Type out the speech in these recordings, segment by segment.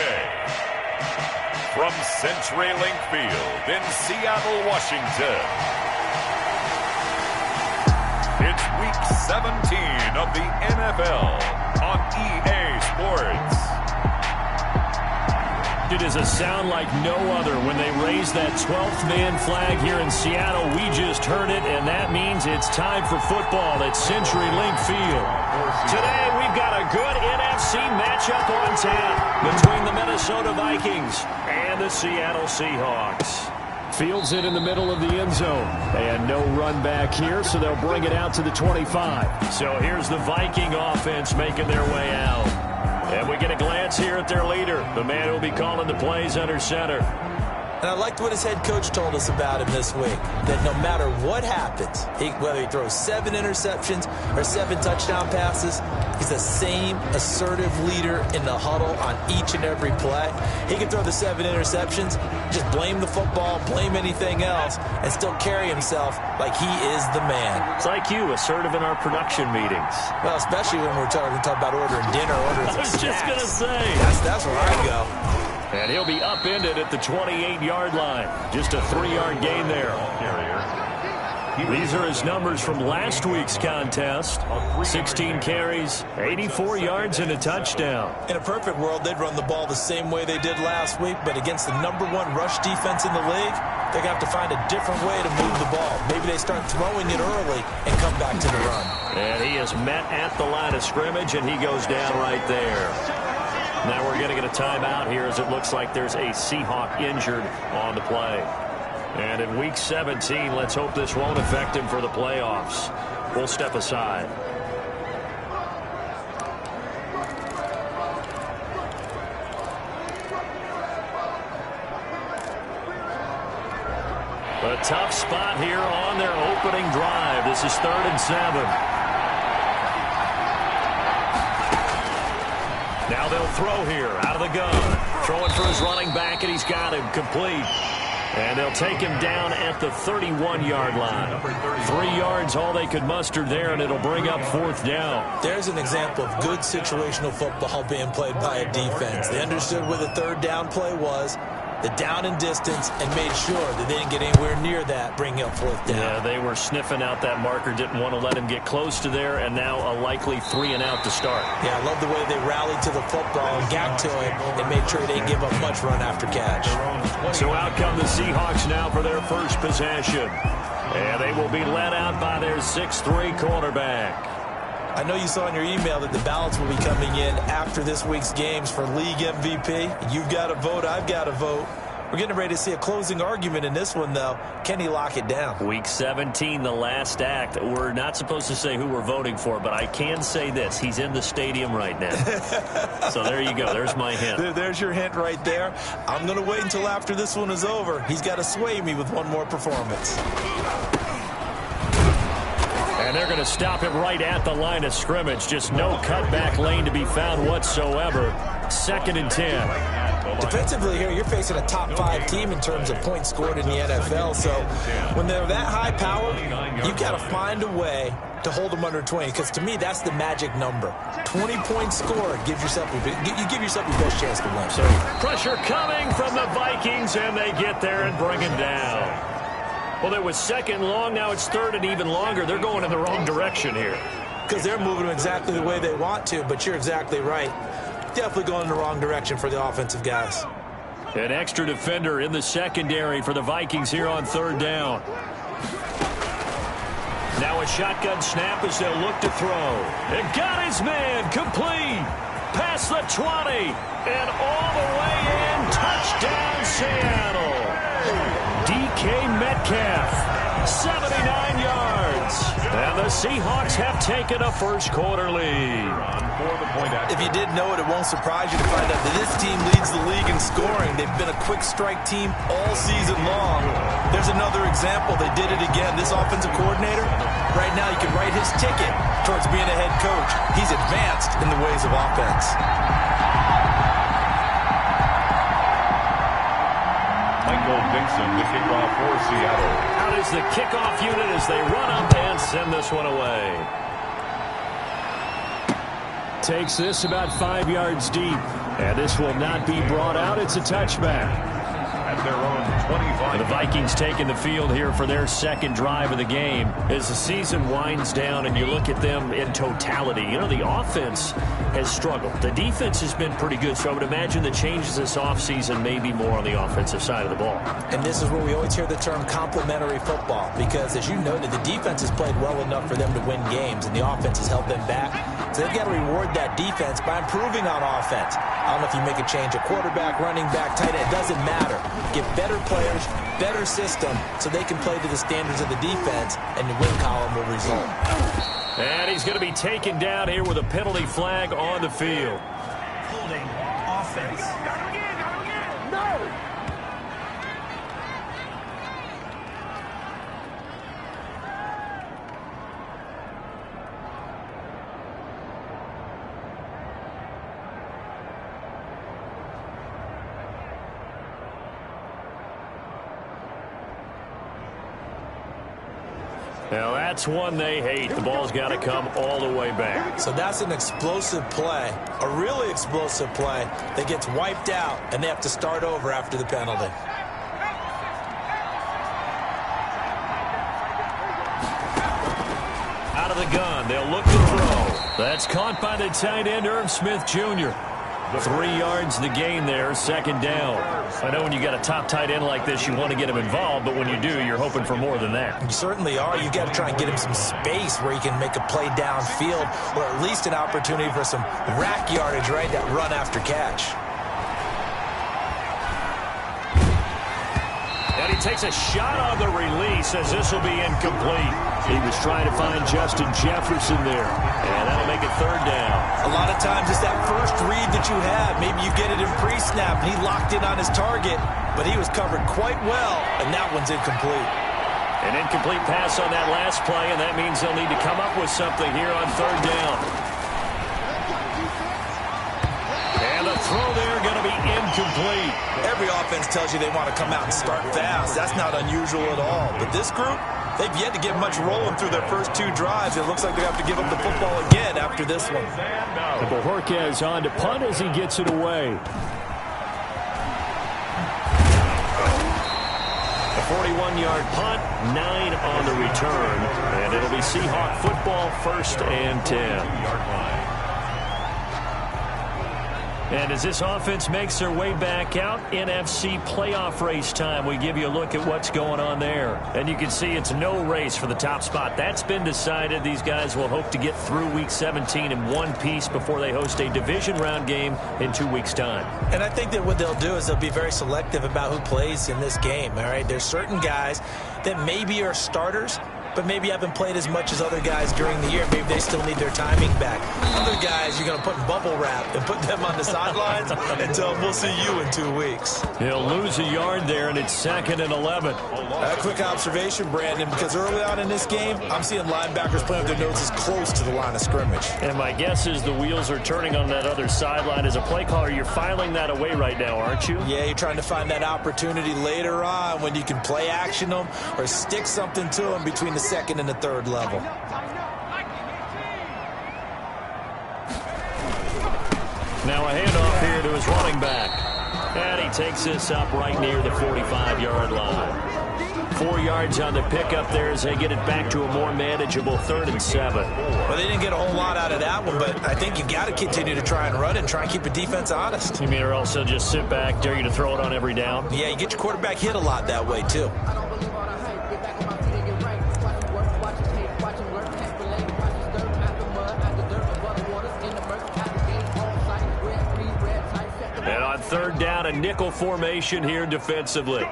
today. From CenturyLink Field in Seattle, Washington, it's Week 17 of the NFL on EA Sports. It is a sound like no other when they raise that 12th man flag here in Seattle. We just heard it, and that means it's time for football at CenturyLink Field. Today, we've got a good NFC matchup on tap between the Minnesota Vikings and the Seattle Seahawks. Fields it in the middle of the end zone. And no run back here, so they'll bring it out to the 25. So here's the Viking offense making their way out. And we get a glance here at their leader, the man who will be calling the plays under center. And I liked what his head coach told us about him this week, that no matter what happens, whether he throws 7 interceptions or 7 touchdown passes, he's the same assertive leader in the huddle on each and every play. He can throw the 7 interceptions, just blame the football, blame anything else, and still carry himself like he is the man. It's like you, assertive in our production meetings. Well, especially when we're talking about ordering dinner, ordering some snacks. I was just going to say. That's where I go. And he'll be upended at the 28-yard line. Just a 3-yard gain there. These are his numbers from last week's contest. 16 carries, 84 yards, and a touchdown. In a perfect world, they'd run the ball the same way they did last week, but against the #1 rush defense in the league, they're going to have to find a different way to move the ball. Maybe they start throwing it early and come back to the run. And he is met at the line of scrimmage, and he goes down right there. Now we're going to get a timeout here as it looks like there's a Seahawk injured on the play. And in Week 17, let's hope this won't affect him for the playoffs. We'll step aside. A tough spot here on their opening drive. This is 3rd and 7. Now they'll throw here out of the gun. Throwing for his running back, and he's got him complete. And they'll take him down at the 31-yard line. 3 yards, all they could muster there, and it'll bring up 4th down. There's an example of good situational football being played by a defense. They understood where the 3rd down play was, the down and distance, and made sure that they didn't get anywhere near that, bringing up 4th down. Yeah, they were sniffing out that marker, didn't want to let him get close to there, and now a likely 3 and out to start. Yeah, I love the way they rallied to the football and got to it and made sure they didn't give up much run after catch. So out come the Seahawks now for their first possession. And they will be led out by their 6'3" cornerback. I know you saw in your email that the ballots will be coming in after this week's games for league MVP. You've got a vote. I've got a vote. We're getting ready to see a closing argument in this one, though. Can he lock it down? Week 17, the last act. We're not supposed to say who we're voting for, but I can say this. He's in the stadium right now. So there you go. There's my hint. There's your hint right there. I'm going to wait until after this one is over. He's got to sway me with one more performance. And they're going to stop it right at the line of scrimmage. Just no cutback lane to be found whatsoever. 2nd and 10. Defensively here, you're facing a top 5 team in terms of points scored in the NFL. So when they're that high powered, you've got to find a way to hold them under 20. Because to me, that's the magic number. 20 points scored. You give yourself your best chance to win. So pressure coming from the Vikings, and they get there and bring him down. Well, it was 2nd long. Now it's 3rd and even longer. They're going in the wrong direction here. Because they're moving them exactly the way they want to, but you're exactly right. Definitely going in the wrong direction for the offensive guys. An extra defender in the secondary for the Vikings here on 3rd down. Now a shotgun snap as they'll look to throw. And got his man complete. Past the 20. And all the way in. Touchdown, Seattle. DK Metcalf, 79 yards. And the Seahawks have taken a first-quarter lead. If you didn't know it, it won't surprise you to find out that this team leads the league in scoring. They've been a quick strike team all season long. There's another example. They did it again. This offensive coordinator, right now you can write his ticket towards being a head coach. He's advanced in the ways of offense. Dixon, the kickoff for Seattle. Out is the kickoff unit as they run up and send this one away. Takes this about 5 yards deep. And this will not be brought out. It's a touchback. At their own 25. The Vikings taking the field here for their second drive of the game. As the season winds down and you look at them in totality, you know, the offense has struggled. The defense has been pretty good, so I would imagine the changes this offseason may be more on the offensive side of the ball. And this is where we always hear the term complementary football, because as you noted, the defense has played well enough for them to win games, and the offense has held them back. So they've got to reward that defense by improving on offense. I don't know if you make a change at quarterback, running back, tight end. It doesn't matter. Get better players, better system, so they can play to the standards of the defense, and the win column will result. And he's going to be taken down here with a penalty flag on the field. Holding offense. Now that's one they hate. The ball's got to come all the way back. So that's an explosive play, a really explosive play that gets wiped out, and they have to start over after the penalty. Out of the gun, they'll look to throw. That's caught by the tight end, Irv Smith Jr. 3 yards the gain there, second down. I know when you got a top tight end like this, you want to get him involved, but when you do, you're hoping for more than that. You certainly are. You've got to try and get him some space where he can make a play downfield, or at least an opportunity for some rack yardage, right? That run after catch. And he takes a shot on the release as this will be incomplete. He was trying to find Justin Jefferson there, and that'll make it third down. A lot of times it's that first read that you have. Maybe you get it in pre-snap, and he locked in on his target, but he was covered quite well, and that one's incomplete. An incomplete pass on that last play, and that means they'll need to come up with something here on third down. And the throw there going to be incomplete. Every offense tells you they want to come out and start fast. That's not unusual at all. But this group, they've yet to get much rolling through their first 2 drives. It looks like they have to give up the football again after this one. Bojorquez on to punt as he gets it away. A 41-yard punt, 9 on the return, and it'll be Seahawk football, 1st and 10. And as this offense makes their way back out, NFC playoff race time, we give you a look at what's going on there. And you can see it's no race for the top spot. That's been decided. These guys will hope to get through Week 17 in one piece before they host a division round game in 2 weeks' time. And I think that what they'll do is they'll be very selective about who plays in this game, all right? There's certain guys that maybe are starters, but maybe haven't played as much as other guys during the year. Maybe they still need their timing back. Other guys, you're going to put in bubble wrap and put them on the sidelines and tell them we'll see you in 2 weeks. He'll lose a yard there, and it's 2nd and 11. A quick observation, Brandon, because early on in this game, I'm seeing linebackers playing with their noses close to the line of scrimmage. And my guess is the wheels are turning on that other sideline. As a play caller, you're filing that away right now, aren't you? Yeah, you're trying to find that opportunity later on when you can play action them or stick something to them between the 2nd and the 3rd level. Now a handoff here to his running back. And he takes this up right near the 45-yard line. 4 yards on the pickup there as they get it back to a more manageable 3rd and 7. Well, they didn't get a whole lot out of that one, but I think you got to continue to try and run and try and keep the defense honest. You mean or also just sit back, dare you to throw it on every down? Yeah, you get your quarterback hit a lot that way, too. And on 3rd down, a nickel formation here defensively.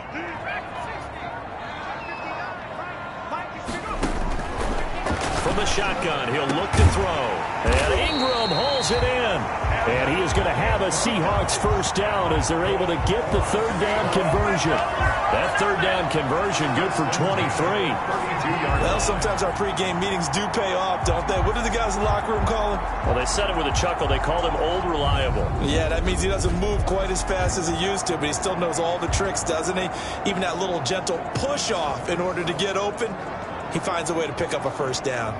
From the shotgun, he'll look to throw. And Ingram hauls it in. And he is going to have a Seahawks first down as they're able to get the 3rd down conversion. That 3rd down conversion good for 23. Well, sometimes our pregame meetings do pay off, don't they? What do the guys in the locker room call him? Well, they said it with a chuckle. They called him Old Reliable. Yeah, that means he doesn't move quite as fast as he used to, but he still knows all the tricks, doesn't he? Even that little gentle push-off in order to get open, he finds a way to pick up a first down.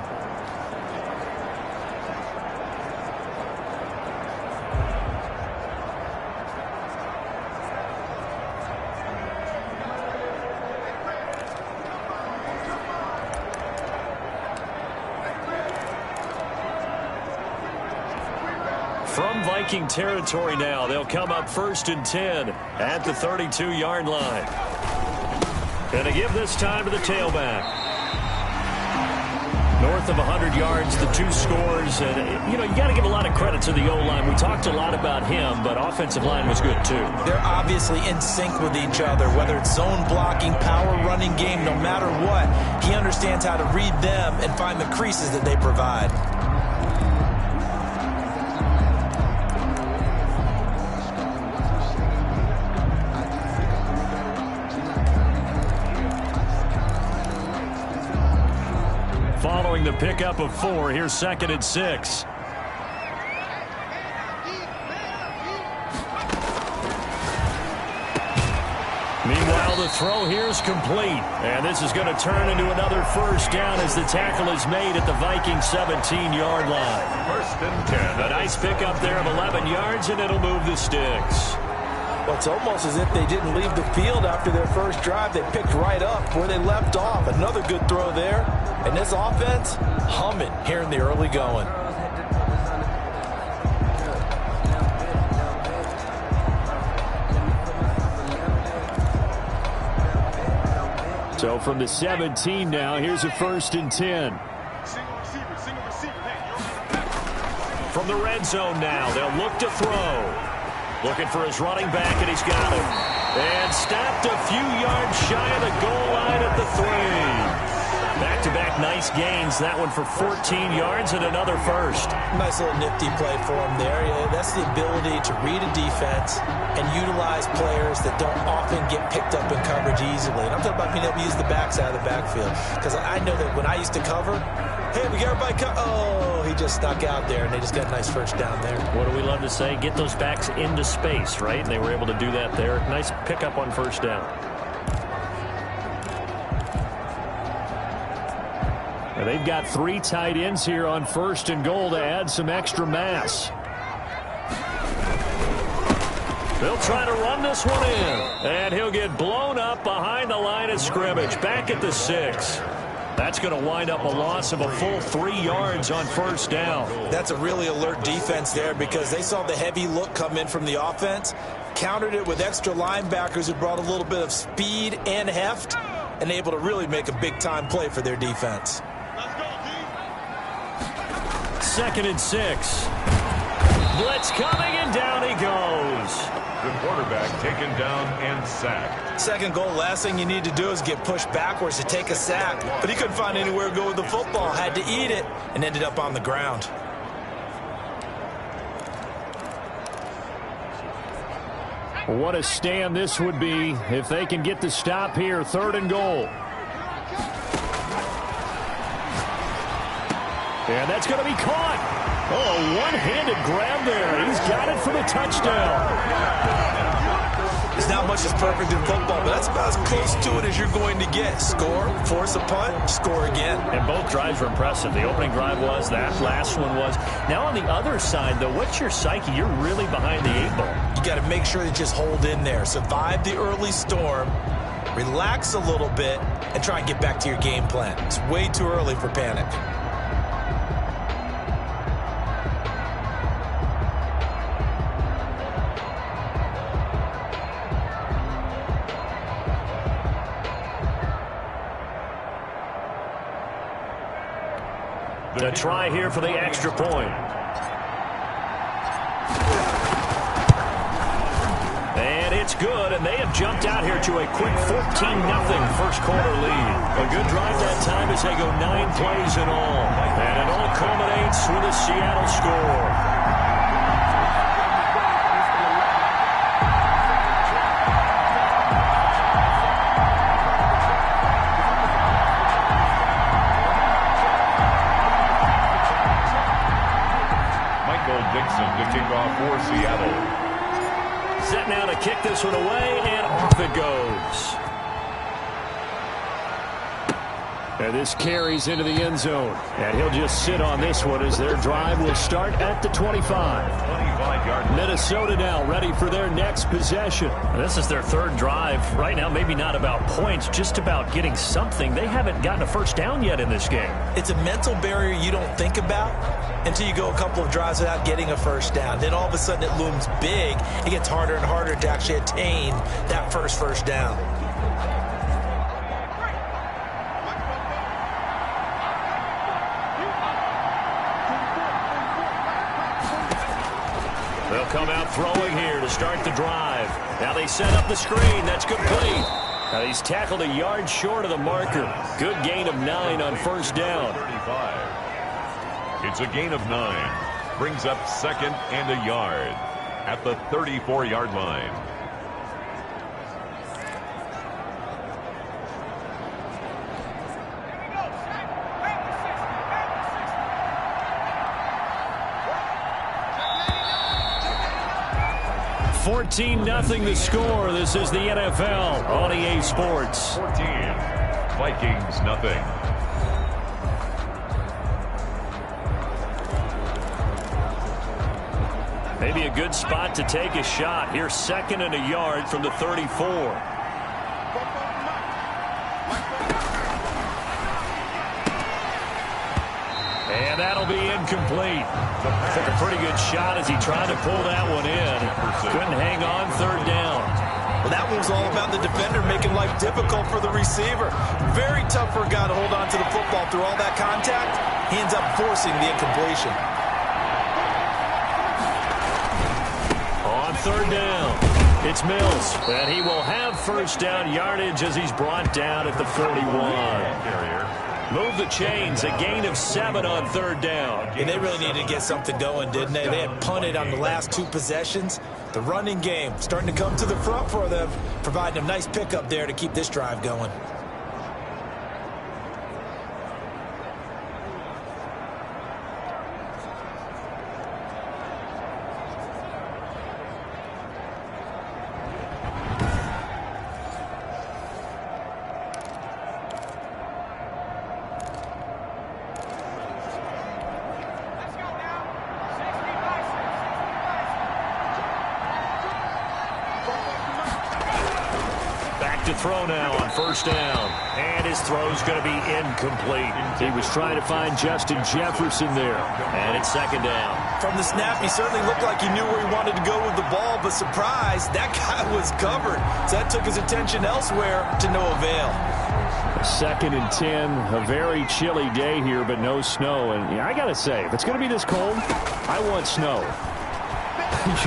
From Viking territory now, they'll come up 1st and 10 at the 32-yard line. And to give this time to the tailback. North of 100 yards, the 2 scores. And, you got to give a lot of credit to the O-line. We talked a lot about him, but offensive line was good, too. They're obviously in sync with each other, whether it's zone blocking, power running game, no matter what. He understands how to read them and find the creases that they provide. Following the pickup of 4, here's 2nd and 6. Meanwhile, the throw here is complete. And this is going to turn into another 1st down as the tackle is made at the Viking 17-yard line. 1st and 10. A nice pickup there of 11 yards, and it'll move the sticks. Well, it's almost as if they didn't leave the field after their first drive. They picked right up where they left off. Another good throw there. And this offense, humming here in the early going. So from the 17 now, here's a 1st and 10. From the red zone now, they'll look to throw. Looking for his running back, and he's got him. And stopped a few yards shy of the goal line at the 3. Back-to-back nice gains. That one for 14 yards and another 1st. Nice little nifty play for him there. Yeah, that's the ability to read a defense and utilize players that don't often get picked up in coverage easily. And I'm talking about being able to use the backside of the backfield. Because I know that when I used to cover, hey, we got everybody oh, he just snuck out there, and they just got a nice 1st down there. What do we love to say? Get those backs into space, right? And they were able to do that there. Nice pickup on 1st down. And they've got 3 tight ends here on 1st and goal to add some extra mass. They'll try to run this one in. And he'll get blown up behind the line of scrimmage. Back at the 6. That's going to wind up a loss of a full 3 yards on 1st down. That's a really alert defense there because they saw the heavy look come in from the offense, countered it with extra linebackers who brought a little bit of speed and heft, and able to really make a big-time play for their defense. 2nd and 6. Blitz coming, and down he goes. The quarterback taken down and sacked. 2nd goal, last thing you need to do is get pushed backwards to take a sack. But he couldn't find anywhere to go with the football, had to eat it, and ended up on the ground. What a stand this would be if they can get the stop here. 3rd and goal. And that's going to be caught. Oh, a one-handed grab there. He's got it for the touchdown. It's not much as perfect in football, but that's about as close to it as you're going to get. Score, force a punt, score again. And both drives were impressive. The opening drive was, that last one was. Now on the other side, though, what's your psyche? You're really behind the 8 ball. You got to make sure to just hold in there. Survive the early storm, relax a little bit, and try and get back to your game plan. It's way too early for panic. The try here for the extra point. And it's good, and they have jumped out here to a quick 14-0 first quarter lead. A good drive that time as they go 9 plays in all. And it all culminates with a Seattle score. To kick off for Seattle. Set now to kick this one away, and off it goes. And this carries into the end zone. And he'll just sit on this one as their drive will start at the 25. 25 Minnesota now ready for their next possession. This is their third drive. Right now, maybe not about points, just about getting something. They haven't gotten a first down yet in this game. It's a mental barrier you don't think about until you go a couple of drives without getting a first down. Then all of a sudden it looms big. It gets harder and harder to actually attain that first down. They'll come out throwing here to start the drive. Now they set up the screen. That's complete. Now he's tackled a yard short of the marker. Good gain of 9 on first down. 35. It's a gain of 9. Brings up second and a yard at the 34-yard line. Nothing the score. This is the NFL on EA Sports. 14. Vikings nothing. Maybe a good spot to take a shot. Here's second and a yard from the 34. And that'll be incomplete. Took a pretty good shot as he tried to pull that one in. Couldn't hang on third down. Well, that one was all about the defender making life difficult for the receiver. Very tough for a guy to hold on to the football through all that contact. He ends up forcing the incompletion. On third down, it's Mills. And he will have first down yardage as he's brought down at the 41. Move the chains, a gain of 7 on third down. And they really needed to get something going, didn't they? They had punted on the last 2 possessions. The running game starting to come to the front for them, providing a nice pickup there to keep this drive going. To throw now on first down. And his throw's going to be incomplete. He was trying to find Justin Jefferson there. And it's second down. From the snap, he certainly looked like he knew where he wanted to go with the ball, but surprise, that guy was covered. So that took his attention elsewhere to no avail. Second and 10, a very chilly day here, but no snow. And I got to say, if it's going to be this cold, I want snow.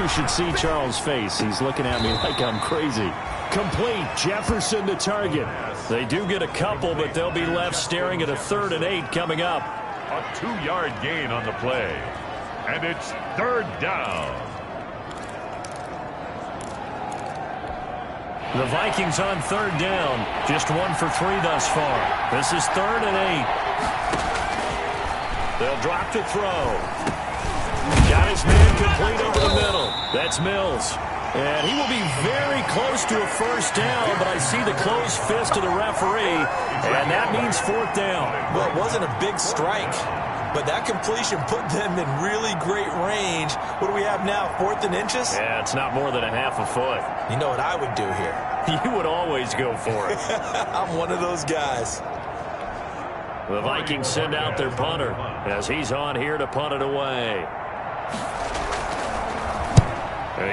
You should see Charles' face. He's looking at me like I'm crazy. Complete. Jefferson the target. They do get a couple, but they'll be left staring at a 3rd and 8 coming up. A 2-yard gain on the play. And it's third down. The Vikings on third down. Just 1 for 3 thus far. This is 3rd and 8. They'll drop to throw. Got his man complete over the middle. That's Mills. And he will be very close to a first down, but I see the closed fist of the referee, and that means 4th down. Well, it wasn't a big strike, but that completion put them in really great range. What do we have now, 4th and inches? Yeah, it's not more than a half a foot. You know what I would do here? You would always go for it. I'm one of those guys. The Vikings send out their punter as he's on here to punt it away.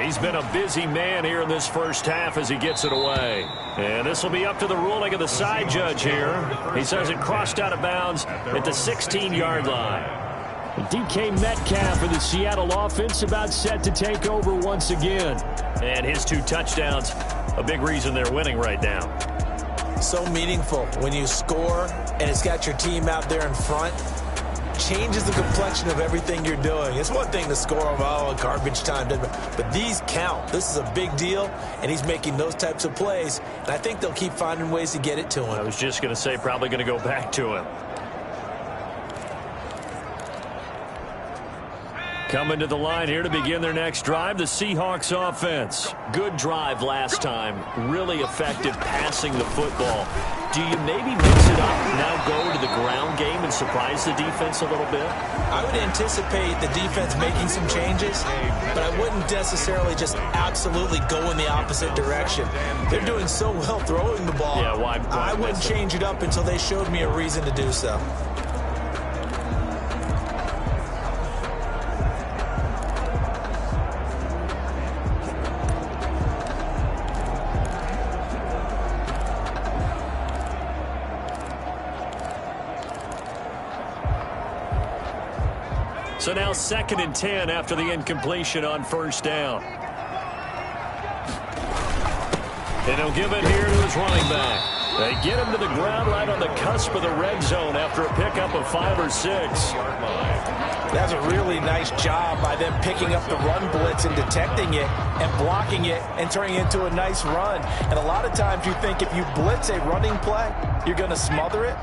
He's been a busy man here in this first half as he gets it away. And this will be up to the ruling of the side judge here. He says it crossed out of bounds at the 16-yard line. DK Metcalf of the Seattle offense about set to take over once again. And his 2 touchdowns, a big reason they're winning right now. So meaningful when you score and it's got your team out there in front. Changes the complexion of everything you're doing. It's one thing to score, garbage time, but these count. This is a big deal, and he's making those types of plays, and I think they'll keep finding ways to get it to him. I was just going to say probably going to go back to him. Coming to the line here to begin their next drive, the Seahawks offense. Good drive last time. Really effective passing the football. Do you maybe mix it up, now go to the ground game and surprise the defense a little bit? I would anticipate the defense making some changes, but I wouldn't necessarily just absolutely go in the opposite direction. They're doing so well throwing the ball. Yeah, why I wouldn't change it up until they showed me a reason to do so. So now 2nd and 10 after the incompletion on first down. And he'll give it here to his running back. They get him to the ground right on the cusp of the red zone after a pickup of 5 or 6. That's a really nice job by them picking up the run blitz and detecting it and blocking it and turning it into a nice run. And a lot of times you think if you blitz a running play, you're going to smother it.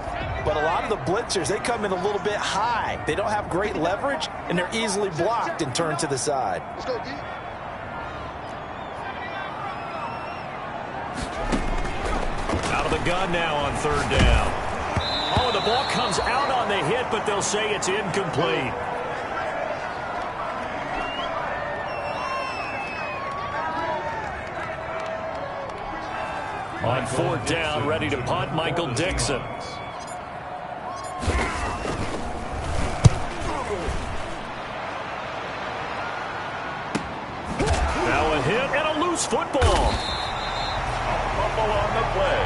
But a lot of the blitzers, they come in a little bit high. They don't have great leverage, and they're easily blocked and turned to the side. Out of the gun now on 3rd down. Oh, the ball comes out on the hit, but they'll say it's incomplete. On 4th down, ready to punt, Michael Dixon. Now a hit and a loose football. Fumble on the play.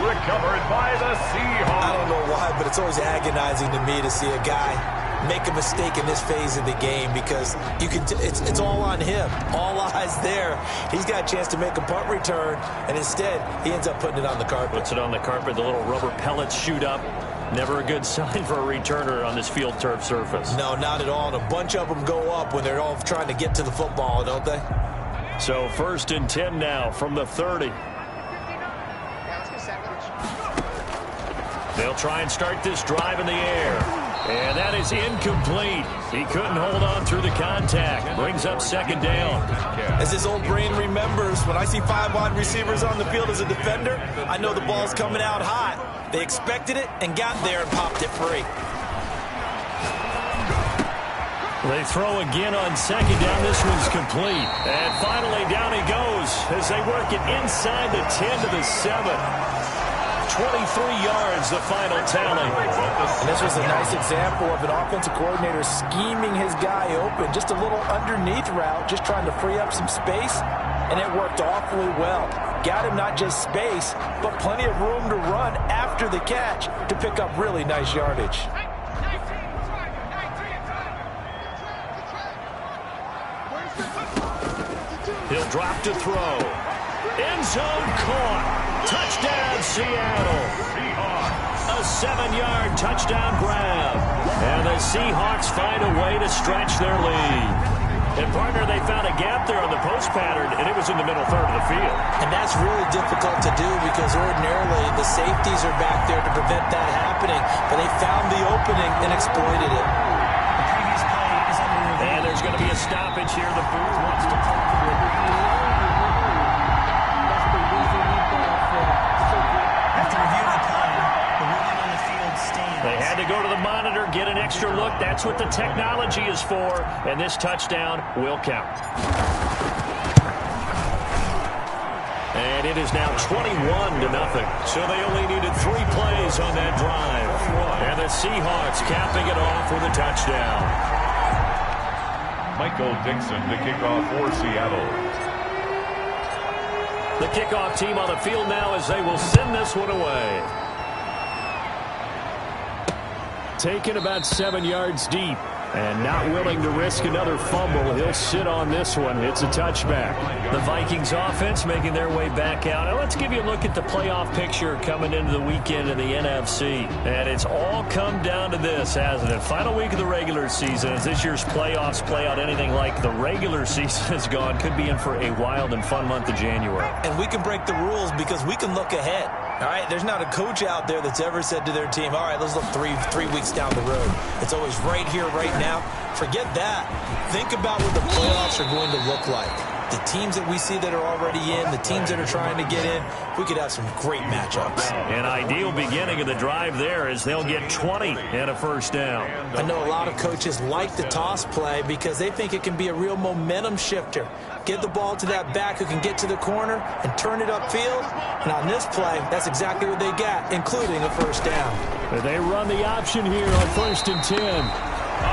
Recovered by the Seahawks. I don't know why, but it's always agonizing to me to see a guy make a mistake in this phase of the game because you can. It's all on him. All eyes there. He's got a chance to make a punt return, and instead he ends up putting it on the carpet. Puts it on the carpet. The little rubber pellets shoot up. Never a good sign for a returner on this field turf surface. No, not at all. And a bunch of them go up when they're all trying to get to the football, don't they? So 1st and 10 now from the 30. They'll try and start this drive in the air. And that is incomplete. He couldn't hold on through the contact. Brings up 2nd down. As his old brain remembers, when I see 5 wide receivers on the field as a defender, I know the ball's coming out hot. They expected it and got there and popped it free. They throw again on 2nd down. This one's complete. And finally down he goes as they work it inside the 10 to the 7. 23 yards, the final tally. And this was a nice example of an offensive coordinator scheming his guy open. Just a little underneath route, just trying to free up some space, and it worked awfully well. Got him not just space, but plenty of room to run after the catch to pick up really nice yardage. He'll drop to throw. End zone caught. Touchdown, Seattle. A 7-yard touchdown grab. And the Seahawks find a way to stretch their lead. And, partner, they found a gap there on the post pattern, and it was in the middle third of the field. And that's really difficult to do because ordinarily the safeties are back there to prevent that happening. But they found the opening and exploited it. The previous play is under review. And there's going to be a stoppage here. The booth wants to talk to it. After reviewing the play, the ruling on the field stands. They had to go to the monitor, get an extra look. That's what the technology is for. And this touchdown will count. And it is now 21-0. So they only needed 3 plays on that drive. And the Seahawks capping it off with a touchdown. Michael Dixon to kick off for Seattle. The kickoff team on the field now as they will send this one away. Taken about 7 yards deep and not willing to risk another fumble. He'll sit on this one. It's a touchback. The Vikings offense making their way back out. Now let's give you a look at the playoff picture coming into the weekend in the NFC. And it's all come down to this, hasn't it? Final week of the regular season. As this year's playoffs play out anything like the regular season has gone, could be in for a wild and fun month of January. And we can break the rules because we can look ahead. All right, there's not a coach out there that's ever said to their team, all right, let's look three weeks down the road. It's always right here, right now. Forget that. Think about what the playoffs are going to look like. The teams that we see that are already in, the teams that are trying to get in, we could have some great matchups. An ideal beginning of the drive there is they'll get 20 and a first down. I know a lot of coaches like the toss play because they think it can be a real momentum shifter. Get the ball to that back who can get to the corner and turn it upfield. And on this play, that's exactly what they got, including a first down. They run the option here on 1st and 10.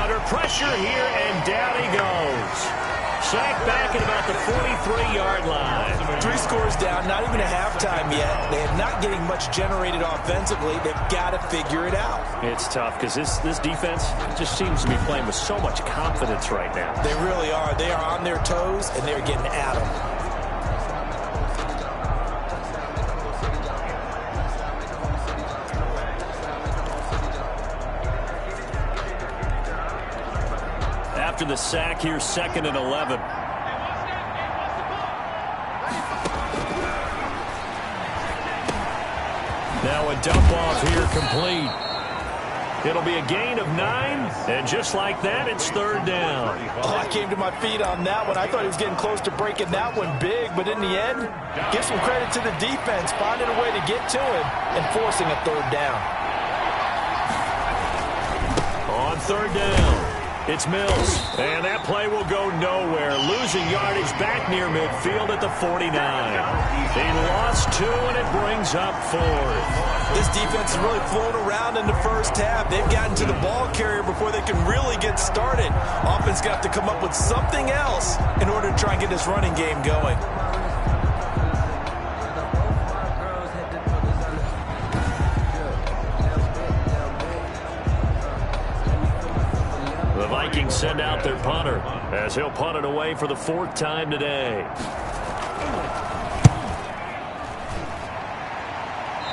Under pressure here, and down he goes. Sacked back at about the 43-yard line. 3 scores down, not even a halftime yet. They are not getting much generated offensively. They've got to figure it out. It's tough because this defense just seems to be playing with so much confidence right now. They really are. They are on their toes, and they're getting at them. After the sack here, 2nd and 11. Now a dump off here complete. It'll be a gain of 9, and just like that, it's 3rd down. Oh, I came to my feet on that one. I thought he was getting close to breaking that one big, but in the end, give some credit to the defense, finding a way to get to him and forcing a 3rd down. On 3rd down. It's Mills, and that play will go nowhere. Losing yardage back near midfield at the 49. They lost 2, and it brings up 4th. This defense is really flown around in the first half. They've gotten to the ball carrier before they can really get started. Offense got to come up with something else in order to try and get this running game going. The Vikings send out their punter as he'll punt it away for the 4th time today.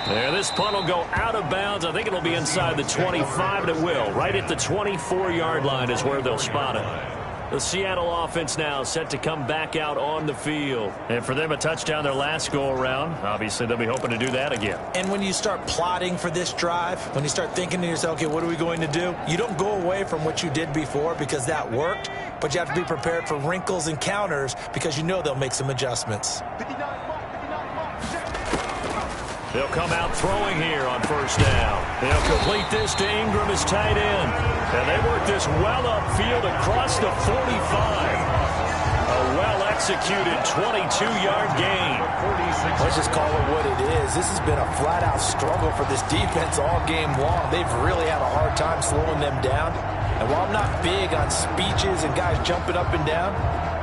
There, this punt will go out of bounds. I think it'll be inside the 25, and it will. Right at the 24-yard line is where they'll spot it. The Seattle offense now set to come back out on the field. And for them, a touchdown their last go-around. Obviously, they'll be hoping to do that again. And when you start plotting for this drive, when you start thinking to yourself, okay, what are we going to do? You don't go away from what you did before because that worked, but you have to be prepared for wrinkles and counters because you know they'll make some adjustments. They'll come out throwing here on 1st down. They'll complete this to Ingram as tight end. And they work this well upfield across the 45. A well-executed 22-yard gain. Let's just call it what it is. This has been a flat-out struggle for this defense all game long. They've really had a hard time slowing them down. And while I'm not big on speeches and guys jumping up and down,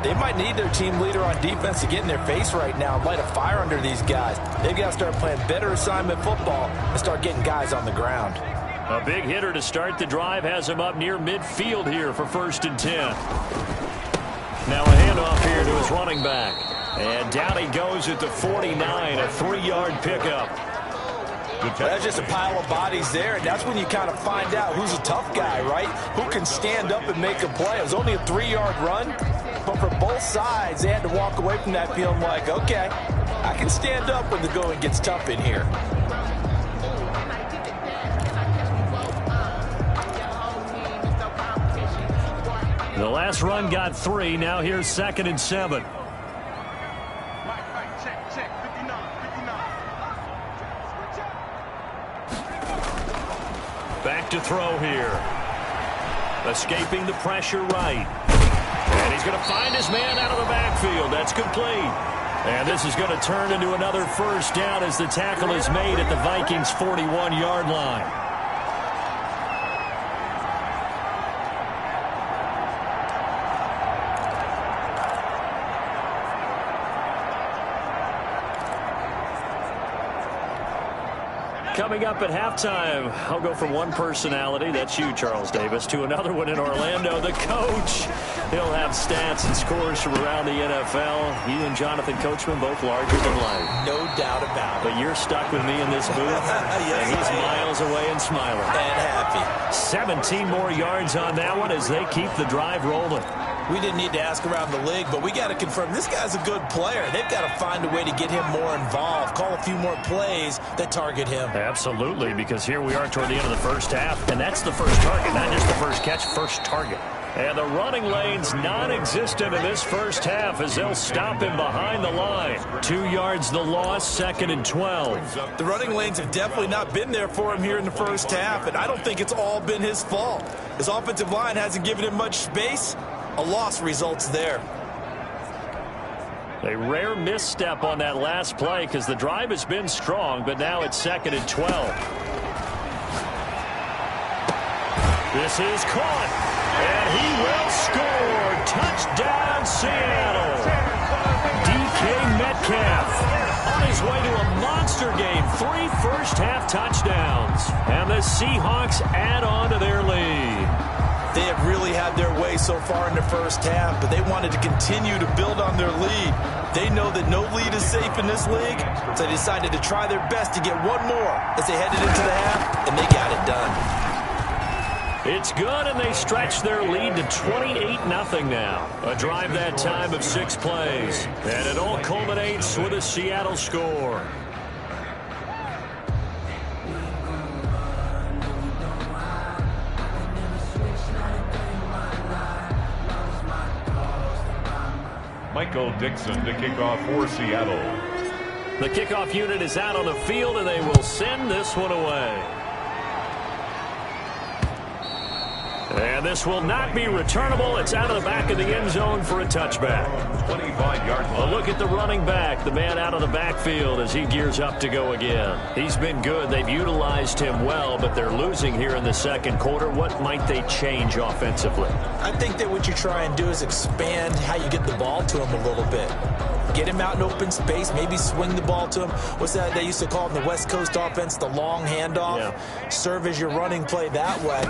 they might need their team leader on defense to get in their face right now and light a fire under these guys. They've got to start playing better assignment football and start getting guys on the ground. A big hitter to start the drive has him up near midfield here for 1st and 10. Now a handoff here to his running back. And down he goes at the 49, a 3-yard pickup. That's just a pile of bodies there, and that's when you kind of find out who's a tough guy, right? Who can stand up and make a play. It was only a 3-yard run, but for both sides, they had to walk away from that feeling like, okay, I can stand up when the going gets tough in here. The last run got 3. Now here's 2nd and 7. Back to throw here. Escaping the pressure right. And he's going to find his man out of the backfield. That's complete. And this is going to turn into another 1st down as the tackle is made at the Vikings' 41-yard line. Coming up at halftime, I'll go from one personality, that's you, Charles Davis, to another one in Orlando, the coach. He'll have stats and scores from around the NFL. You and Jonathan Coachman, both larger than life. No doubt about it. But you're stuck with me in this booth, yes, and he's miles away and smiling. And happy. 17 more yards on that one as they keep the drive rolling. We didn't need to ask around the league, but we got to confirm this guy's a good player. They've got to find a way to get him more involved, call a few more plays that target him. Absolutely, because here we are toward the end of the first half, and that's the first target, not just the first catch, first target. And the running lane's non-existent in this first half as they'll stop him behind the line. 2 yards the loss, 2nd and 12. The running lanes have definitely not been there for him here in the first half, and I don't think it's all been his fault. His offensive line hasn't given him much space. A loss results there. A rare misstep on that last play because the drive has been strong, but now it's 2nd and 12. This is caught, and he will score. Touchdown, Seattle. DK Metcalf on his way to a monster game. 3 first-half touchdowns, and the Seahawks add on to their lead. They have really had their way so far in the first half, but they wanted to continue to build on their lead. They know that no lead is safe in this league, so they decided to try their best to get one more as they headed into the half, and they got it done. It's good, and they stretch their lead to 28-0 now. A drive that time of 6 plays, and it all culminates with a Seattle score. Michael Dixon to kick off for Seattle. The kickoff unit is out on the field, and they will send this one away. And this will not be returnable. It's out of the back of the end zone for a touchback. 25-yard line. A look at the running back, the man out of the backfield as he gears up to go again. He's been good. They've utilized him well, but they're losing here in the second quarter. What might they change offensively? I think that what you try and do is expand how you get the ball to him a little bit. Get him out in open space, maybe swing the ball to him. What's that they used to call in the West Coast offense, the long handoff? Yeah. Serve as your running play that way,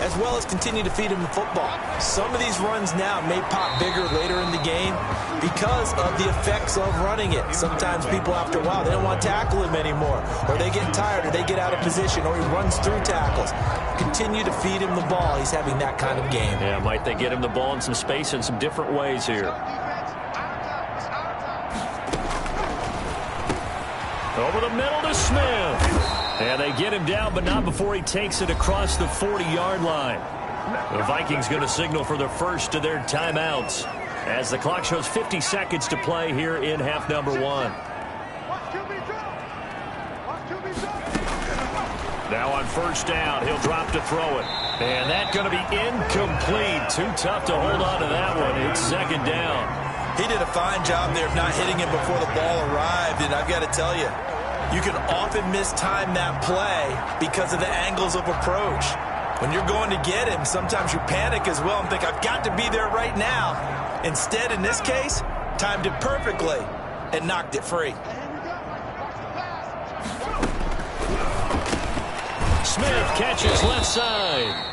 as well as continue to feed him the football. Some of these runs now may pop bigger later in the game because of the effects of running it. Sometimes people, after a while, they don't want to tackle him anymore, or they get tired, or they get out of position, or he runs through tackles. Continue to feed him the ball. He's having that kind of game. Yeah, might they get him the ball in some space in some different ways here. Over the middle to Smith. And they get him down, but not before he takes it across the 40-yard line. The Vikings going to signal for the first of their timeouts as the clock shows 50 seconds to play here in half number 1. Now on first down, he'll drop to throw it. And that's going to be incomplete. Too tough to hold on to that one. It's second down. He did a fine job there of not hitting him before the ball arrived, and I've got to tell you, you can often mistime that play because of the angles of approach. When you're going to get him, sometimes you panic as well and think, I've got to be there right now. Instead, in this case, timed it perfectly and knocked it free. Smith catches left side.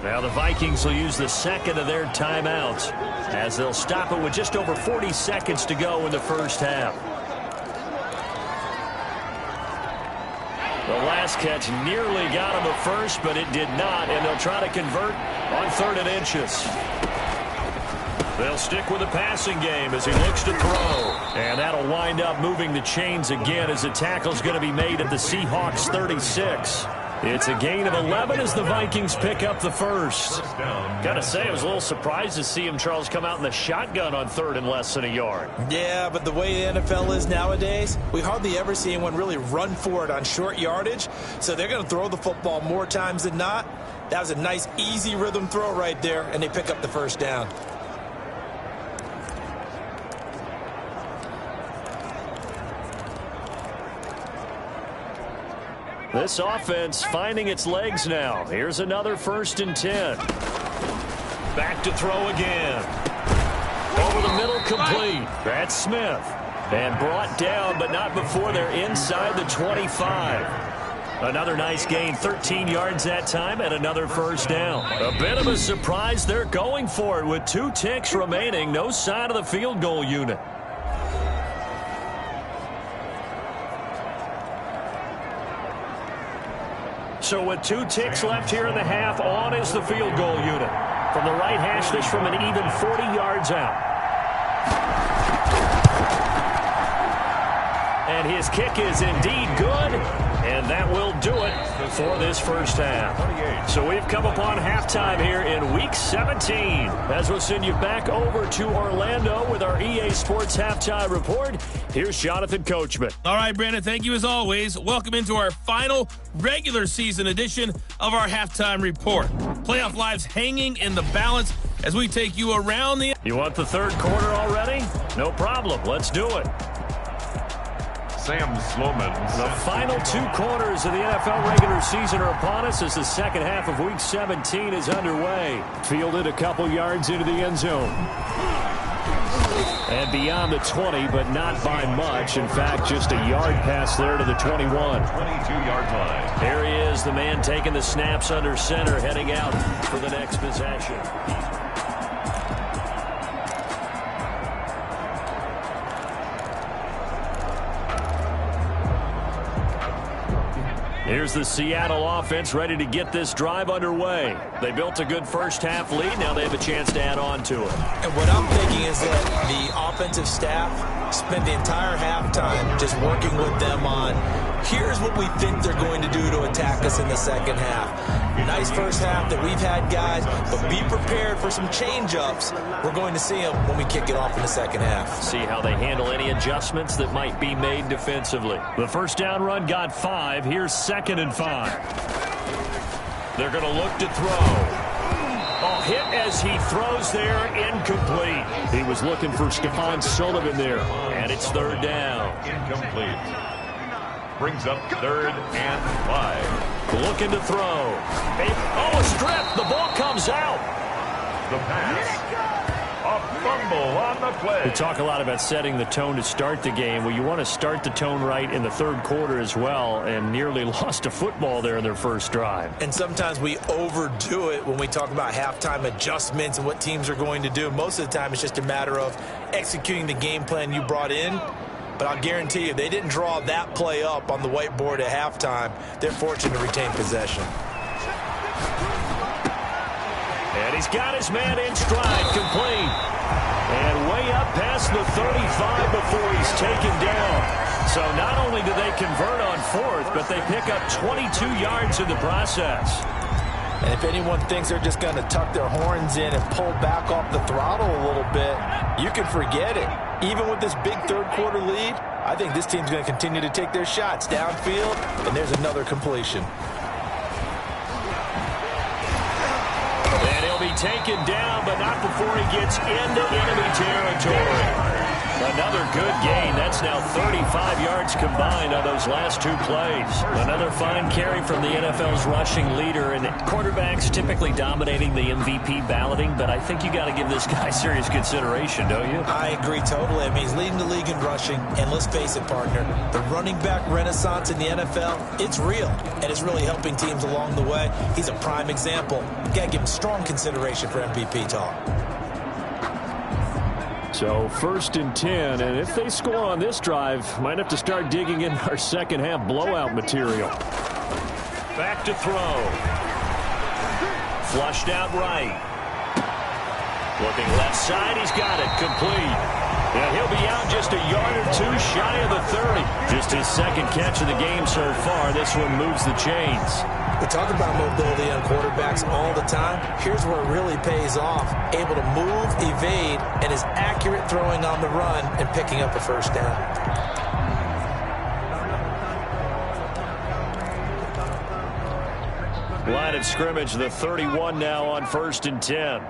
Now the Vikings will use the second of their timeouts as they'll stop it with just over 40 seconds to go in the first half. The last catch nearly got him a first, but it did not, and they'll try to convert on 3rd and inches. They'll stick with the passing game as he looks to throw. And that'll wind up moving the chains again as the tackle's going to be made at the Seahawks 36. It's a gain of 11 as the Vikings pick up the first. Got to say, I was a little surprised to see him, Charles, come out in the shotgun on 3rd and less than a yard. Yeah, but the way the NFL is nowadays, we hardly ever see anyone really run for it on short yardage. So they're going to throw the football more times than not. That was a nice, easy rhythm throw right there, and they pick up the first down. This offense finding its legs now. Here's another 1st and 10. Back to throw again. Over the middle, complete. That's Smith. And brought down, but not before they're inside the 25. Another nice gain, 13 yards that time, and another first down. A bit of a surprise. They're going for it with 2 ticks remaining. No sign of the field goal unit. So with 2 ticks left here in the half, on is the field goal unit. From the right hash, this from an even 40 yards out. And his kick is indeed good, and that will do it for this first half. So we've come upon halftime here in Week 17. As we'll send you back over to Orlando with our EA Sports Halftime Report, here's Jonathan Coachman. All right, Brandon, thank you as always. Welcome into our final regular season edition of our Halftime Report. Playoff lives hanging in the balance as we take you around the... You want the third quarter already? No problem. Let's do it. Sam Sloman. The final 2 quarters of the NFL regular season are upon us as the second half of Week 17 is underway. Fielded a couple yards into the end zone. And beyond the 20, but not by much. In fact, just a yard pass there to the 21. 22-yard line. Here he is, the man taking the snaps under center, heading out for the next possession. Here's the Seattle offense ready to get this drive underway. They built a good first half lead. Now they have a chance to add on to it. And what I'm thinking is that the offensive staff spent the entire halftime just working with them on, here's what we think they're going to do to attack us in the second half. Nice first half that we've had, guys, but be prepared for some change-ups. We're going to see them when we kick it off in the second half. See how they handle any adjustments that might be made defensively. The first down run got 5. Here's 2nd and 5. They're going to look to throw. Oh, hit as he throws there, incomplete. He was looking for Stephon Sullivan there, and it's 3rd down. Incomplete. Brings up 3rd and 5. Looking to throw. Oh, a strip. The ball comes out. The pass. A fumble on the play. We talk a lot about setting the tone to start the game. Well, you want to start the tone right in the third quarter as well, and nearly lost a football there in their first drive. And sometimes we overdo it when we talk about halftime adjustments and what teams are going to do. Most of the time, it's just a matter of executing the game plan you brought in. But I'll guarantee you, they didn't draw that play up on the whiteboard at halftime. They're fortunate to retain possession. And he's got his man in stride, complete. And way up past the 35 before he's taken down. So not only do they convert on 4th, but they pick up 22 yards in the process. And if anyone thinks they're just going to tuck their horns in and pull back off the throttle a little bit, you can forget it. Even with this big third quarter lead, I think this team's going to continue to take their shots downfield, and there's another completion. And he'll be taken down, but not before he gets into enemy territory. Another good gain. That's now 35 yards combined on those last 2 plays. Another fine carry from the NFL's rushing leader, and quarterbacks typically dominating the MVP balloting, but I think you got to give this guy serious consideration, don't you? I agree totally. I mean, he's leading the league in rushing, and let's face it, partner, the running back renaissance in the NFL, it's real, and it's really helping teams along the way. He's a prime example. You got to give him strong consideration for MVP talk. So 1st and 10, and if they score on this drive, might have to start digging in our second half blowout material. Back to throw. Flushed out right. Looking left side, he's got it, complete. And he'll be out just a yard or 2 shy of the 30. Just his 2nd catch of the game so far. This one moves the chains. We talk about mobility on quarterbacks all the time. Here's where it really pays off. Able to move, evade, and is accurate throwing on the run and picking up a first down. Line of scrimmage, the 31 now on 1st and 10.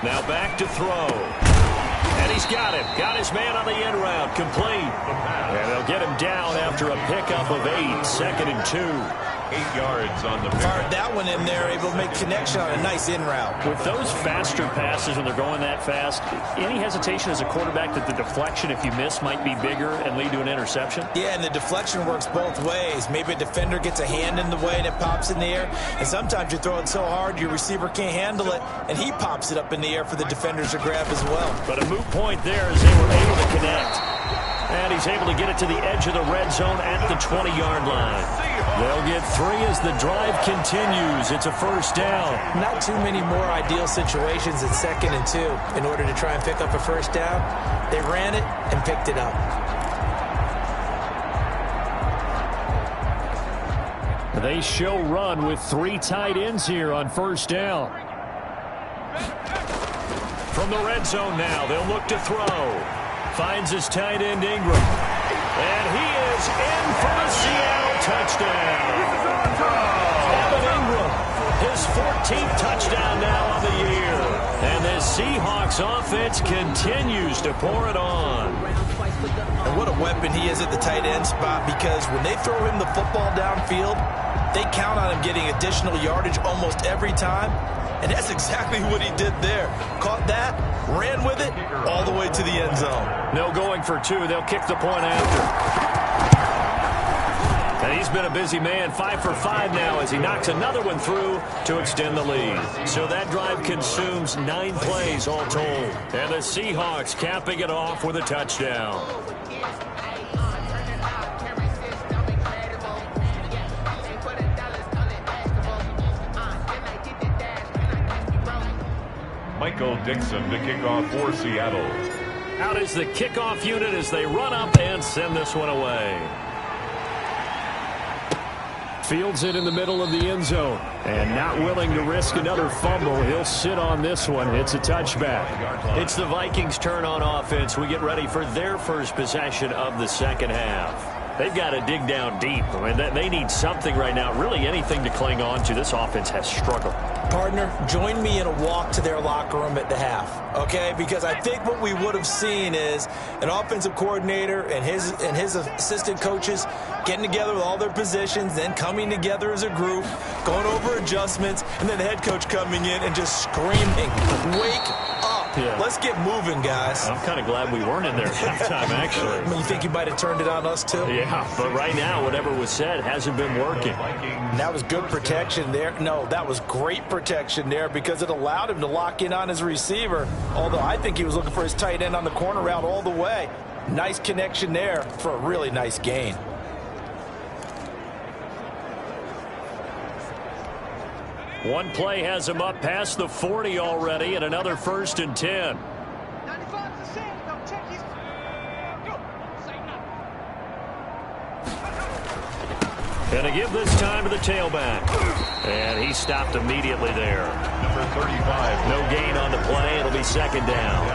Now back to throw. And he's got him. Got his man on the end route. Complete. And they'll get him down after a pickup of 8. 2nd and 2. 8 yards on the Fired that one in there, able to make connection on a nice in route. With those faster passes when they're going that fast, any hesitation as a quarterback that the deflection, if you miss, might be bigger and lead to an interception? Yeah, and the deflection works both ways. Maybe a defender gets a hand in the way and it pops in the air. And sometimes you throw it so hard your receiver can't handle it, and he pops it up in the air for the defenders to grab as well. But a moot point there as they were able to connect. And he's able to get it to the edge of the red zone at the 20-yard line. They'll get 3 as the drive continues. It's a first down. Not too many more ideal situations at 2nd and 2 in order to try and pick up a first down. They ran it and picked it up. They show run with 3 tight ends here on first down. From the red zone now, they'll look to throw. Finds his tight end Ingram. And he is in for the Seattle touchdown. Evan Ingram, his 14th touchdown now on the year. And the Seahawks offense continues to pour it on. And what a weapon he is at the tight end spot, because when they throw him the football downfield, they count on him getting additional yardage almost every time. And that's exactly what he did there. Caught that, ran with it, all the way to the end zone. No going for 2. They'll kick the point after. And he's been a busy man, 5 for 5 now as he knocks another one through to extend the lead. So that drive consumes 9 plays all told. And the Seahawks capping it off with a touchdown. Michael Dixon to kick off for Seattle. Out is the kickoff unit as they run up and send this one away. Fields it in the middle of the end zone. And not willing to risk another fumble. He'll sit on this one. It's a touchback. It's the Vikings' turn on offense. We get ready for their first possession of the second half. They've got to dig down deep. I mean, they need something right now, really anything to cling on to. This offense has struggled. Partner, join me in a walk to their locker room at the half, okay? Because I think what we would have seen is an offensive coordinator and his assistant coaches getting together with all their positions, then coming together as a group, going over adjustments, and then the head coach coming in and just screaming, "Wake up. Yeah. Let's get moving, guys." I'm kind of glad we weren't in there at halftime, actually. You think you might have turned it on us, too? Yeah, but right now, whatever was said hasn't been working. And that was good protection there. No, that was great protection there because it allowed him to lock in on his receiver, although I think he was looking for his tight end on the corner route all the way. Nice connection there for a really nice gain. One play has him up past the 40 already, and another 1st and 10. And to give this time to the tailback. And he stopped immediately there. Number 35. No gain on the play. It'll be 2nd down.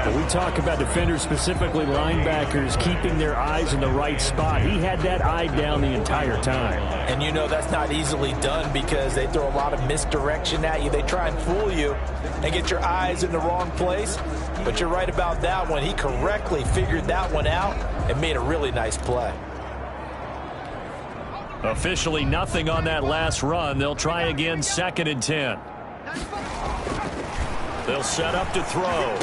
When we talk about defenders, specifically linebackers, keeping their eyes in the right spot. He had that eye down the entire time. And you know that's not easily done because they throw a lot of misdirection at you. They try and fool you and get your eyes in the wrong place. But you're right about that one. He correctly figured that one out and made a really nice play. Officially nothing on that last run. They'll try again 2nd and 10. They'll set up to throw.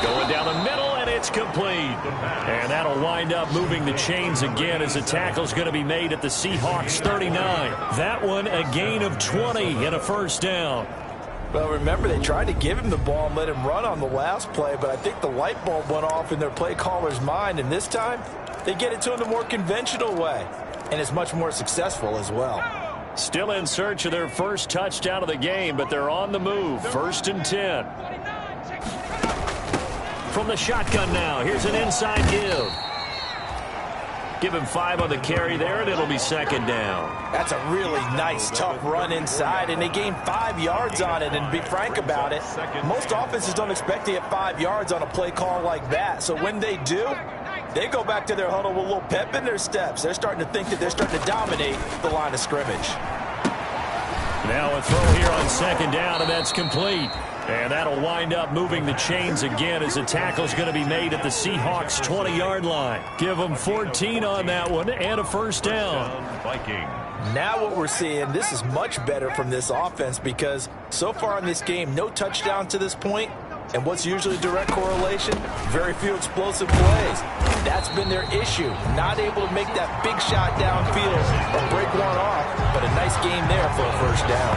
Going down the middle, and it's complete. And that'll wind up moving the chains again as the tackle's going to be made at the Seahawks 39. That one a gain of 20 and a first down. Well, remember, they tried to give him the ball and let him run on the last play, but I think the light bulb went off in their play caller's mind, and this time they get it to him the more conventional way. And it's much more successful as well. Still in search of their first touchdown of the game, but they're on the move. 1st and 10. From the shotgun now, here's an inside give. Give him 5 on the carry there, and it'll be 2nd down. That's a really nice, tough run inside, and they gained 5 yards on it. And to be frank about it, most offenses don't expect to get 5 yards on a play call like that. So when they do, they go back to their huddle with a little pep in their steps. They're starting to think that they're starting to dominate the line of scrimmage. Now a throw here on 2nd down, and that's complete. And that'll wind up moving the chains again as the tackle's going to be made at the Seahawks 20-yard line. Give them 14 on that one and a first down. Now what we're seeing, this is much better from this offense because so far in this game, no touchdown to this point, And what's usually a direct correlation? Very few explosive plays. That's been their issue. Not able to make that big shot downfield or break one off, but a nice game there for a first down.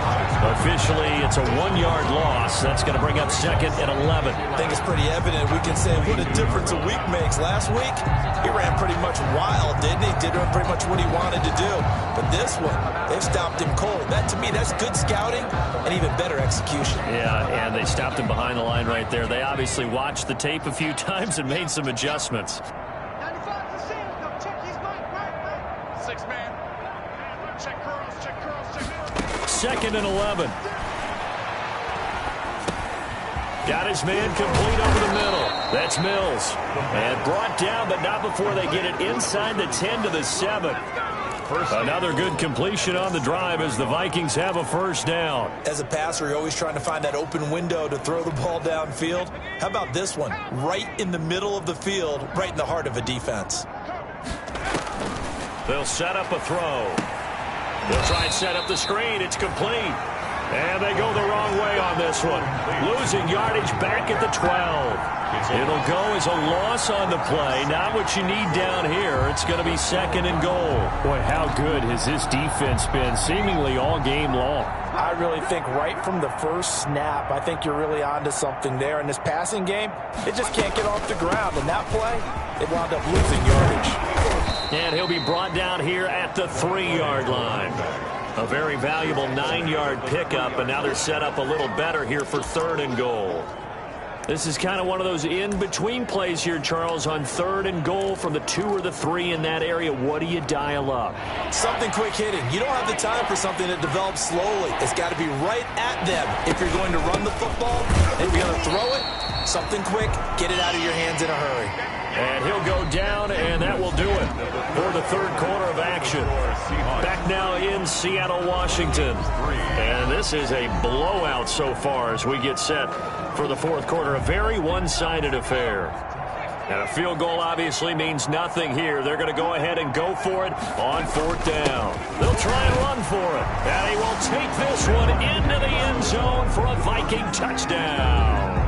Officially, it's a 1-yard loss. That's going to bring up 2nd and 11. I think it's pretty evident. We can say what a difference a week makes. Last week, he ran pretty much wild, didn't he? Did pretty much what he wanted to do. But this one, they've stopped him cold. That, to me, that's good scouting and even better execution. Yeah, and they stopped him behind the line right there. They obviously watched the tape a few times and made some adjustments. 6-man. Check curls, check curls, check curls. 2nd and 11. Got his man complete over the middle. That's Mills. And brought down, but not before they get it inside the 10 to the 7. Another good completion on the drive as the Vikings have a first down. As a passer, you're always trying to find that open window to throw the ball downfield. How about this one? Right in the middle of the field, right in the heart of a defense. They'll set up a throw. They'll try and set up the screen. It's complete. And they go the wrong way on this one. Losing yardage back at the 12. It'll go as a loss on the play. Not what you need down here. It's going to be 2nd and goal. Boy, how good has this defense been seemingly all game long? I really think right from the first snap, I think you're really onto something there. In this passing game, it just can't get off the ground. In that play, it wound up losing yardage. And he'll be brought down here at the 3-yard line. A very valuable 9-yard pickup, and now they're set up a little better here for 3rd and goal. This is kind of one of those in-between plays here, Charles, on 3rd and goal from the 2 or the 3 in that area. What do you dial up? Something quick hitting. You don't have the time for something that develops slowly. It's got to be right at them if you're going to run the football. If you're going to throw it, something quick, get it out of your hands in a hurry. And he'll go down, and that will do it for the 3rd quarter of action. Back now in Seattle, Washington. And this is a blowout so far as we get set for the 4th quarter. A very one-sided affair. And a field goal obviously means nothing here. They're going to go ahead and go for it on 4th down. They'll try and run for it. And he will take this one into the end zone for a Viking touchdown.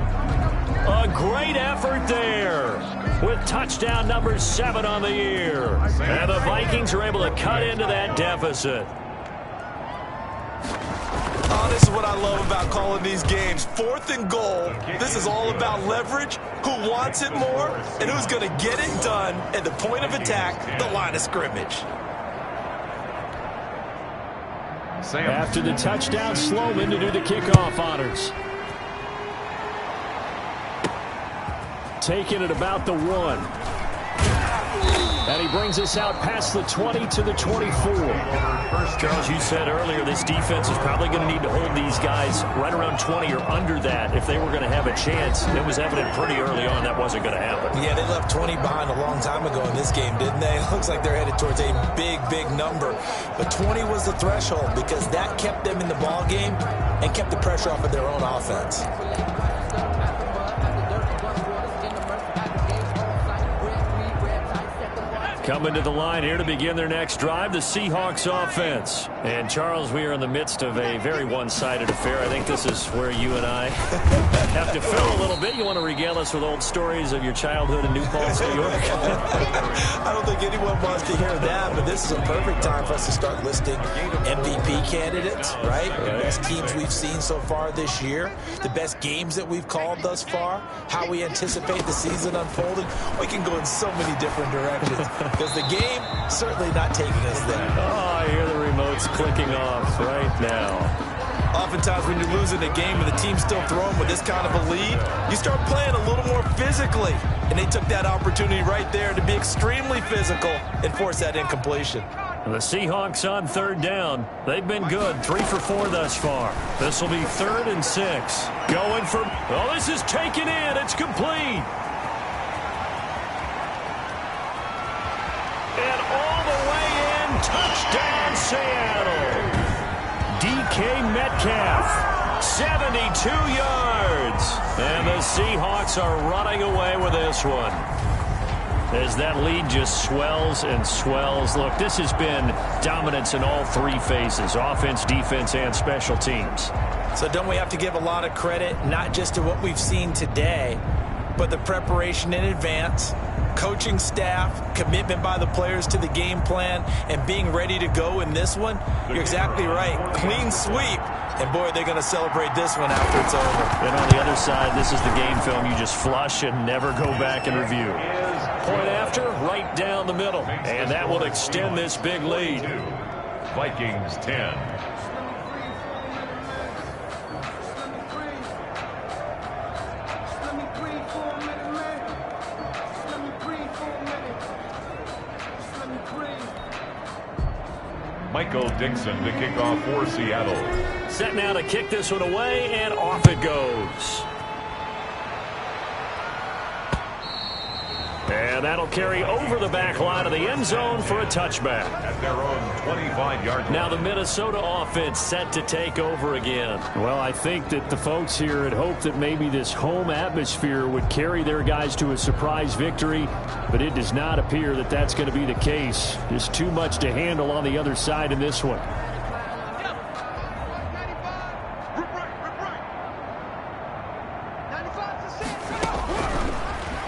A great effort there with touchdown number 7 on the year. And the Vikings are able to cut into that deficit. Oh, this is what I love about calling these games. 4th and goal. This is all about leverage, who wants it more, and who's going to get it done at the point of attack, the line of scrimmage. After the touchdown, Sloman to do the kickoff honors. Taking it about the 1. And he brings us out past the 20 to the 24. Charles, you said earlier this defense is probably going to need to hold these guys right around 20 or under that if they were going to have a chance. It was evident pretty early on that wasn't going to happen. Yeah, they left 20 behind a long time ago in this game, didn't they? It looks like they're headed towards a big, big number. But 20 was the threshold because that kept them in the ball game and kept the pressure off of their own offense. Coming to the line here to begin their next drive, the Seahawks offense. And, Charles, we are in the midst of a very one-sided affair. I think this is where you and I have to fill a little bit. You want to regale us with old stories of your childhood in New Paltz, New York? I don't think anyone wants to hear that, but this is a perfect time for us to start listing MVP candidates, right? The best teams we've seen so far this year, the best games that we've called thus far, how we anticipate the season unfolding. We can go in so many different directions. Because the game certainly not taking us there. Oh, I hear the remotes clicking off right now. Oftentimes when you're losing a game and the team's still throwing with this kind of a lead, you start playing a little more physically. And they took that opportunity right there to be extremely physical and force that incompletion. The Seahawks on 3rd down. They've been good. 3 for 4 thus far. This will be 3rd and 6. Going for... Oh, this is taken in. It's complete. Touchdown, Seattle. DK Metcalf, 72 yards. And the Seahawks are running away with this one. As that lead just swells and swells. Look, this has been dominance in all 3 phases, offense, defense, and special teams. So don't we have to give a lot of credit, not just to what we've seen today, but the preparation in advance, coaching staff, commitment by the players to the game plan, and being ready to go in this one? You're exactly right. Clean sweep. And, boy, they're going to celebrate this one after it's over. And on the other side, this is the game film you just flush and never go back and review. Point after, right down the middle. And that will extend this big lead. Vikings 10. Michael Dixon to kick off for Seattle. Set now to kick this one away, and off it goes. And that'll carry over the back line of the end zone for a touchback. At their own 25-yard line. Now the Minnesota offense set to take over again. Well, I think that the folks here had hoped that maybe this home atmosphere would carry their guys to a surprise victory, but it does not appear that that's going to be the case. There's too much to handle on the other side in this one.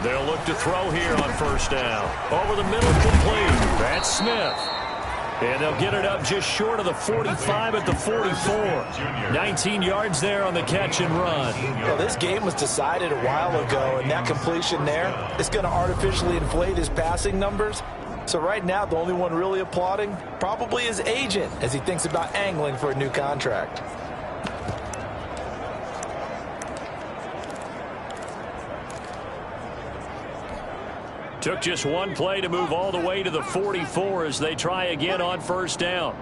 They'll look to throw here on first down. Over the middle, complete. That's Smith. And they'll get it up just short of the 45 at the 44. 19 yards there on the catch and run. Well, this game was decided a while ago, and that completion there is going to artificially inflate his passing numbers. So right now, the only one really applauding probably his agent as he thinks about angling for a new contract. Took just one play to move all the way to the 44 as they try again on first down.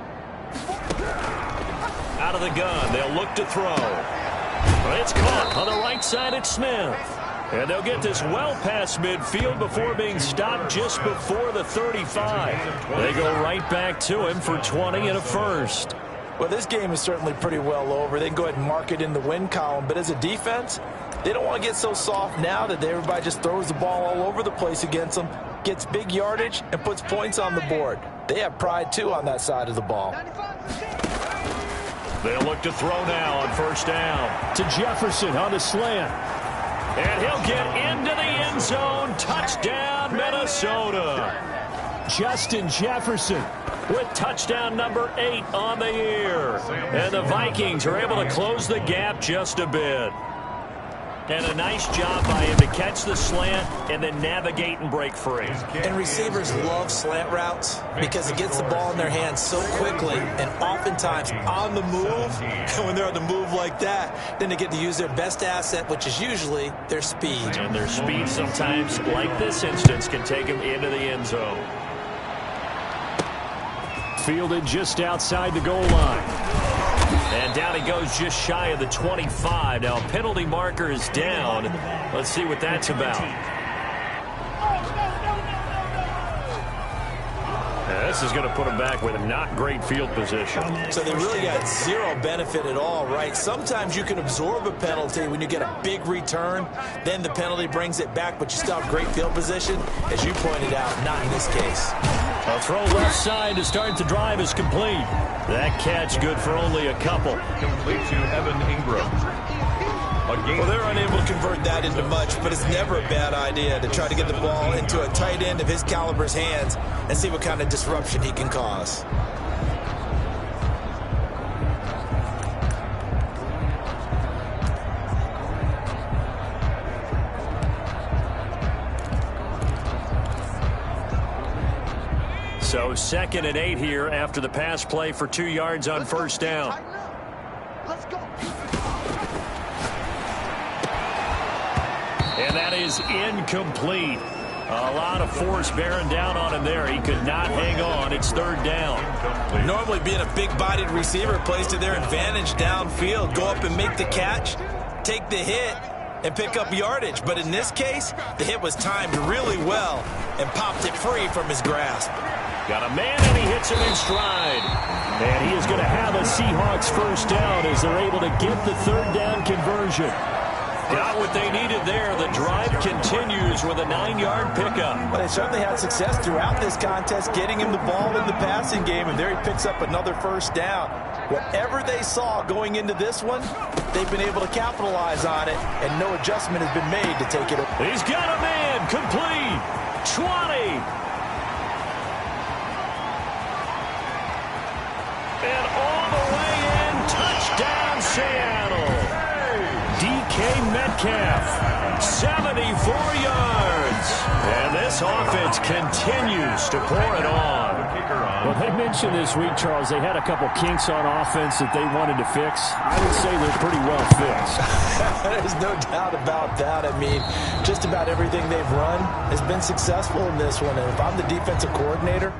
Out of the gun, they'll look to throw. But it's caught on the right side at Smith. And they'll get this well past midfield before being stopped just before the 35. They go right back to him for 20 and a first. Well, this game is certainly pretty well over. They can go ahead and mark it in the win column. But as a defense, they don't want to get so soft now that everybody just throws the ball all over the place against them, gets big yardage, and puts points on the board. They have pride, too, on that side of the ball. They'll look to throw now on first down. To Jefferson on the slant. And he'll get into the end zone. Touchdown, Minnesota. Justin Jefferson with touchdown number 8 on the year. And the Vikings are able to close the gap just a bit. And a nice job by him to catch the slant and then navigate and break free. And receivers love slant routes because it gets the ball in their hands so quickly and oftentimes on the move. And when they're on the move like that, then they get to use their best asset, which is usually their speed. And their speed sometimes, like this instance, can take them into the end zone. Fielded just outside the goal line. And down he goes just shy of the 25. Now a penalty marker is down. Let's see what that's about. Now, this is going to put him back with a not great field position. So they really got zero benefit at all, right? Sometimes you can absorb a penalty when you get a big return. Then the penalty brings it back, but you still have great field position. As you pointed out, not in this case. A throw left side to start the drive is complete. That catch good for only a couple. Complete to Evan Ingram. Well, they're unable to convert that into much, but it's never a bad idea to try to get the ball into a tight end of his caliber's hands and see what kind of disruption he can cause. So 2nd and 8 here after the pass play for 2 yards on first down. Let's go. And that is incomplete. A lot of force bearing down on him there. He could not hang on. It's 3rd down. Normally being a big-bodied receiver plays to their advantage downfield. Go up and make the catch, take the hit, and pick up yardage. But in this case, the hit was timed really well and popped it free from his grasp. Got a man, and he hits it in stride. And he is going to have a Seahawks first down as they're able to get the 3rd down conversion. Got what they needed there. The drive continues with a 9-yard pickup. Well, they certainly had success throughout this contest, getting him the ball in the passing game, and there he picks up another first down. Whatever they saw going into this one, they've been able to capitalize on it, and no adjustment has been made to take it away. He's got a man. Complete. 20. And all the way in. Touchdown, Seattle. DK Metcalf, 74 yards. And this offense continues to pour it on. Well, they mentioned this week, Charles, they had a couple kinks on offense that they wanted to fix. I would say they're pretty well fixed. There's no doubt about that. I mean, just about everything they've run has been successful in this one. And if I'm the defensive coordinator,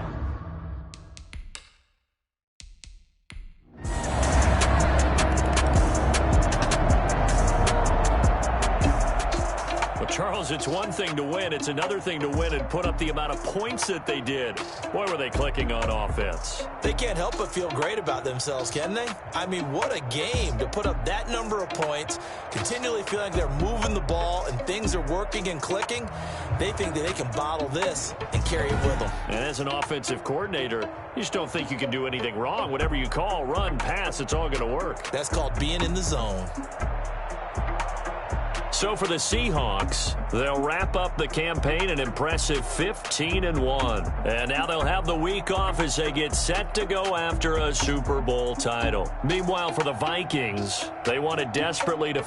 Charles, it's one thing to win. It's another thing to win and put up the amount of points that they did. Boy, were they clicking on offense. they can't help but feel great about themselves, can they? I mean, what a game to put up that number of points, continually feeling like they're moving the ball and things are working and clicking. They think that they can bottle this and carry it with them. And as an offensive coordinator, you just don't think you can do anything wrong. Whatever you call, run, pass, it's all going to work. That's called being in the zone. So for the Seahawks, they'll wrap up the campaign an impressive 15-1. And now they'll have the week off as they get set to go after a Super Bowl title. Meanwhile, for the Vikings, they wanted desperately to